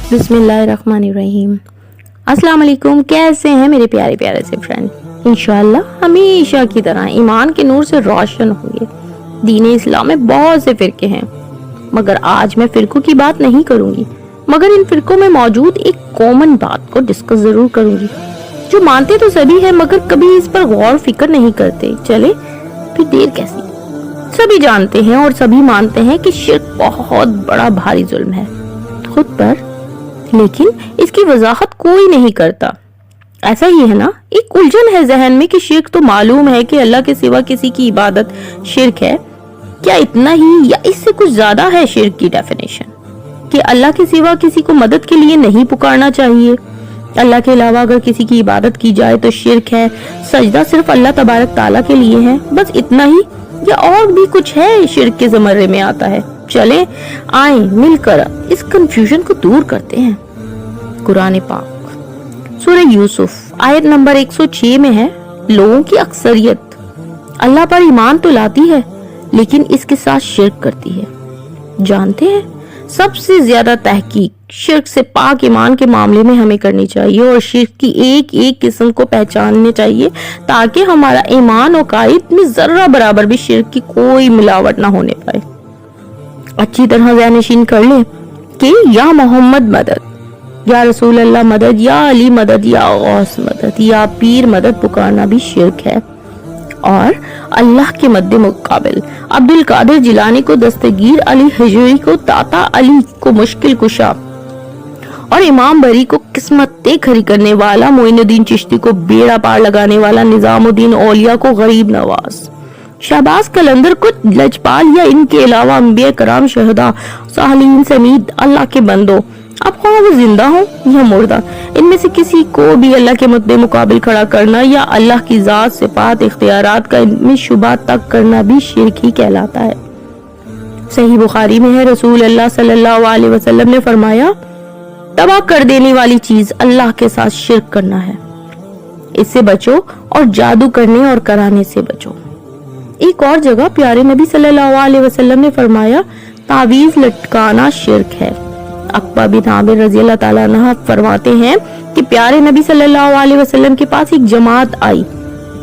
बिस्मिल्लाहिर्रहमानिर्रहीम। अस्सलाम वालेकुम। कैसे हैं मेरे प्यारे प्यारे से फ्रेंड? इंशाअल्लाह हमेशा की तरह ईमान के नूर से रोशन होंगे। दीन इस्लाम में बहुत से फिरके हैं, मगर आज मैं फिरकों की बात नहीं करूंगी, मगर इन फिरकों में मौजूद एक कॉमन बात को डिस्कस जरूर करूंगी, जो मानते तो सभी हैं मगर कभी इस पर गौर फिक्र नहीं करते। चले फिर देर कैसी। सभी जानते हैं और सभी मानते हैं कि शिर्क बहुत बड़ा भारी जुल्म है खुद पर, लेकिन इसकी वजाहत कोई नहीं करता। ऐसा ही है ना, एक उलझन है जहन में कि शिर्क तो मालूम है कि अल्लाह के सिवा किसी की इबादत शिर्क है। क्या इतना ही या इससे कुछ ज्यादा है शिर्क की डेफिनेशन? कि अल्लाह के सिवा किसी को मदद के लिए नहीं पुकारना चाहिए, अल्लाह के अलावा अगर किसी की इबादत की जाए तो शिर्क है, सजदा सिर्फ अल्लाह तबारक ताला के लिए है, बस इतना ही या और भी कुछ है शिर्क के ज़मरे में आता है? चले आए मिलकर इस कंफ्यूजन को दूर करते हैं। कुरान पाक सूरह यूसुफ आयत नंबर 106 में है, लोगों की अक्सरियत अल्लाह पर ईमान तो लाती है लेकिन इसके साथ शिर्क करती है। जानते हैं सबसे ज्यादा तहकीक शिर्क से पाक ईमान के मामले में हमें करनी चाहिए और शिर्क की एक एक किस्म को पहचानने चाहिए ताकि हमारा ईमान और कायद में जर्रा बराबर भी शिर्क की कोई मिलावट ना होने पाए। अच्छी तरह ज़हनशीन कर ले कि या मोहम्मद मदद, या रसूल अल्लाह मदद, या अली मदद, या गौस मदद, या पीर मदद पुकारना भी शिर्क है। और अल्लाह के मद्दे मुकाबिल अब्दुल कादिर जिलानी को, दस्तगीर अली हजरी को, ताता अली को मुश्किल कुशा और इमाम बरी को किस्मतें खरी करने वाला, मोइनुद्दीन चिश्ती को बेड़ा पार लगाने वाला, निजामुद्दीन औलिया को गरीब नवाज, शहबाज कलंदर को लजपाल या इनके अलावा अंबिया कराम, शहदा, सालिहीन समीद अल्लाह के बंदो, अब ख्वाह वो जिंदा हो या मुर्दा, इनमें से किसी को भी अल्लाह के मुद्दे मुकाबिल खड़ा करना या अल्लाह की जात, सिफात, इख्तियारात का इनमें शुबा तक करना भी शिर्क ही कहलाता है। सही बुखारी में है, रसूल अल्लाह सल्लल्लाहु अलैहि वसल्लम ने फरमाया, तबाह कर देने वाली चीज अल्लाह के साथ शिर्क करना है, इससे बचो और जादू करने और कराने से बचो। एक और जगह प्यारे नबी सल्लल्लाहु अलैहि वसल्लम ने फरमाया, तावीज लटकाना शिर्क है। अक़बा बिन आमिर रज़ी अल्लाह ताला अन्हा फरमाते हैं कि प्यारे नबी सल्लल्लाहु अलैहि वसल्लम के पास एक जमात आई।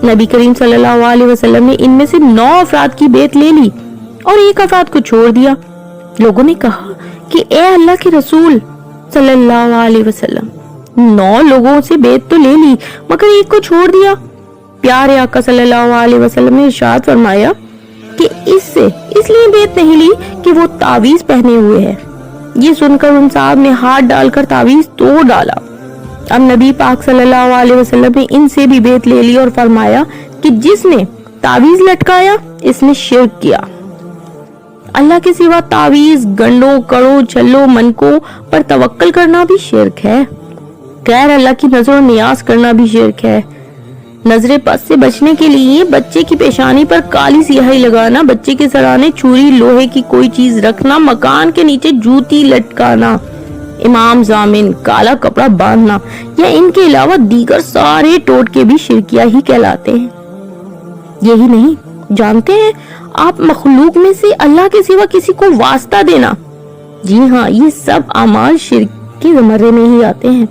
नबी करीम सल्लल्लाहु अलैहि वसल्लम ने इनमें से 9 अफराद की बेत ले ली और एक अफराद को छोड़ दिया। लोगों ने कहा कि ए अल्लाह के रसूल सल्लल्लाहु अलैहि वसल्लम, 9 लोगों से बेत तो ले ली मगर एक को छोड़ दिया। प्यारे आका सल्लल्लाहु अलैहि वसल्लम ने इरशाद फरमाया कि इससे इसलिए बेत नहीं ली कि वो तावीज पहने हुए है। ये सुनकर उन साहब ने हाथ डालकर तावीज तोड़ डाला। अब नबी पाक सल्लल्लाहु अलैहि वसल्लम ने इनसे भी बेत ले ली और फरमाया कि जिसने तावीज लटकाया इसने शिर्क किया। अल्लाह के सिवा तावीज, गंडों, कड़ों, छल्लों, मनकों पर तवक्कल करना भी शिर्क है। गैर अल्लाह की नजर नियाज करना भी शिर्क है। नजरे पस से बचने के लिए बच्चे की पेशानी पर काली स्याही लगाना, बच्चे के सराने छुरी, लोहे की कोई चीज रखना, मकान के नीचे जूती लटकाना, इमाम जामिन काला कपड़ा बांधना या इनके अलावा दीगर सारे टोटके भी शिर्किया ही कहलाते हैं। यही नहीं, जानते हैं आप मखलूक में से अल्लाह के सिवा किसी को वास्ता देना, जी हाँ, ये सब अमाल शिर्क के ज़मरे में ही आते हैं।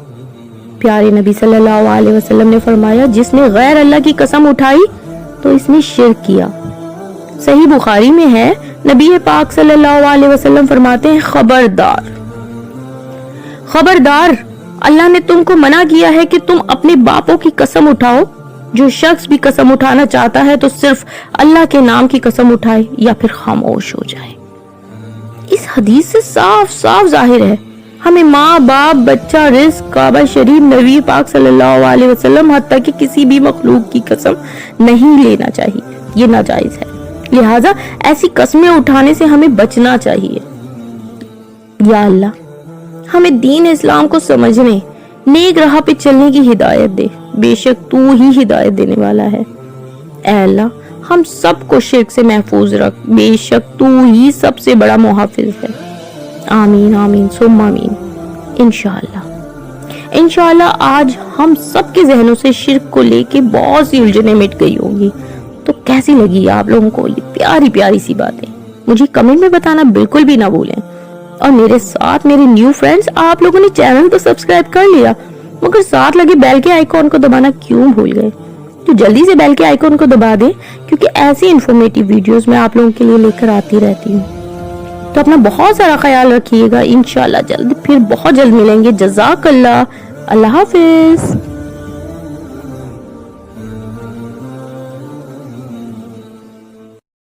प्यारे नबी सल्लल्लाहु अलैहि वसल्लम ने फरमाया, जिसने गैर अल्लाह की कसम उठाई तो इसने शिर्क किया। सही बुखारी में है, नबी पाक सल्लल्लाहु अलैहि वसल्लम फरमाते हैं, खबरदार खबरदार, अल्लाह ने तुमको मना किया है कि तुम अपने बापों की कसम उठाओ। जो शख्स भी कसम उठाना चाहता है तो सिर्फ अल्लाह के नाम की कसम उठाए या फिर खामोश हो जाए। इस हदीस से साफ साफ जाहिर है हमें माँ बाप, बच्चा, रिस्क, काबा शरीफ, नबी पाक सल्लल्लाहु अलैहि वसल्लम हत्ता कि किसी भी मखलूक की कसम नहीं लेना चाहिए, ये नाजायज है। लिहाजा ऐसी कस्में उठाने से हमें बचना चाहिए। या अल्लाह हमें दीन इस्लाम को समझने, नेक राह पे चलने की हिदायत दे, बेशक तू ही हिदायत देने वाला है। ऐ अल्लाह हम सबको शिर्क से महफूज रख, बेशक तू ही सबसे बड़ा मुहाफिज है। आमीन आमीन सुम्मा आमीन। इंशाअल्लाह इंशाअल्लाह आज हम सबके जहनों से शिर्क को लेके बहुत सी उलझनें मिट गई होंगी। तो कैसी लगी आप लोगों को ये प्यारी प्यारी सी बातें? मुझे कमेंट में बताना बिल्कुल भी ना भूलें। اور میرے ساتھ میرے نیو فرینڈز، آپ لوگوں نے چینل تو سبسکرائب کر لیا مگر ساتھ لگے بیل کے آئیکن کو دبانا کیوں بھول گئے؟ تو جلدی سے بیل کے آئیکن کو دبا دیں، کیونکہ ایسی انفارمیٹیو ویڈیوز میں آپ لوگوں کے لیے لے کر آتی رہتی ہوں۔ تو اپنا بہت سارا خیال رکھیے گا، انشاءاللہ جلد پھر بہت جلد ملیں گے۔ جزاک اللہ، اللہ حافظ۔